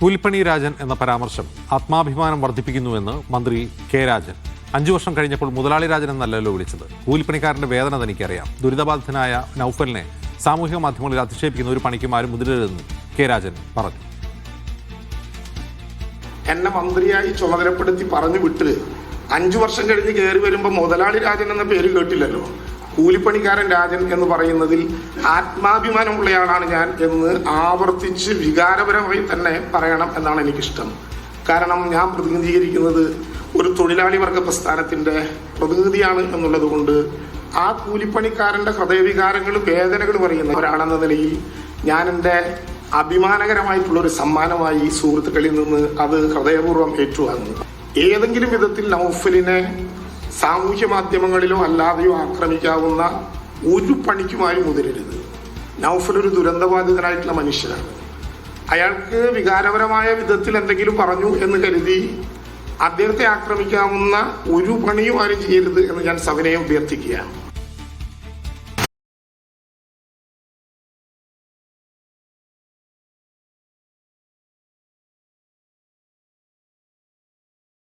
കൂലിപ്പണി രാജൻ എന്ന പരാമർശം ആത്മാഭിമാനം വർദ്ധിപ്പിക്കുന്നുവെന്ന് മന്ത്രി കെ രാജൻ. 5 വർഷം കഴിഞ്ഞപ്പോൾ മുതലാളി രാജൻ എന്നല്ലല്ലോ വിളിച്ചത്. കൂലിപ്പണിക്കാരന്റെ വേദന തനിക്കറിയാം. ദുരിതബാധിതനായ നൌഫലിനെ സാമൂഹിക മാധ്യമങ്ങളിൽ അധിക്ഷേപിക്കുന്ന ഒരു പണിക്കും ആരും മുതിരരുതെന്ന് കെ രാജൻ പറഞ്ഞു. എന്നെ മന്ത്രിയായി ചുമതലപ്പെടുത്തി പറഞ്ഞു വിട്ട് 5 വർഷം കഴിഞ്ഞ് കയറി വരുമ്പോൾ മുതലാളി രാജൻ എന്ന പേര് കേട്ടില്ലല്ലോ. കൂലിപ്പണിക്കാരൻ രാജൻ എന്ന് പറയുന്നതിൽ ആത്മാഭിമാനമുള്ളയാളാണ് ഞാൻ എന്ന് ആവർത്തിച്ച് വികാരപരമായി തന്നെ പറയണം എന്നാണ് എനിക്കിഷ്ടം. കാരണം ഞാൻ പ്രതിനിധീകരിക്കുന്നത് ഒരു തൊഴിലാളി വർഗ പ്രസ്ഥാനത്തിൻ്റെ പ്രതിനിധിയാണ് എന്നുള്ളത് കൊണ്ട് ആ കൂലിപ്പണിക്കാരൻ്റെ ഹൃദയവികാരങ്ങൾ വേദനകൾ പറയുന്ന ഒരാളെന്ന നിലയിൽ ഞാൻ എൻ്റെ അഭിമാനകരമായിട്ടുള്ളൊരു സമ്മാനമായി സുഹൃത്തുക്കളിൽ നിന്ന് അത് ഹൃദയപൂർവ്വം ഏറ്റുവാങ്ങുന്നു. ഏതെങ്കിലും വിധത്തിൽ നൌഫലിനെ സാമൂഹ്യ മാധ്യമങ്ങളിലോ അല്ലാതെയോ ആക്രമിക്കാവുന്ന ഒരു പണിക്കുമായും മുതിരരുത്. നൌഫൽ ഒരു ദുരന്തബാധിതനായിട്ടുള്ള മനുഷ്യനാണ്. അയാൾക്ക് വികാരപരമായ വിധത്തിൽ എന്തെങ്കിലും പറഞ്ഞു എന്ന് കരുതി അദ്ദേഹത്തെ ആക്രമിക്കാവുന്ന ഒരു പണിയും ആരും ചെയ്യരുത് എന്ന് ഞാൻ സവിനയം അഭ്യർത്ഥിക്കുകയാണ്.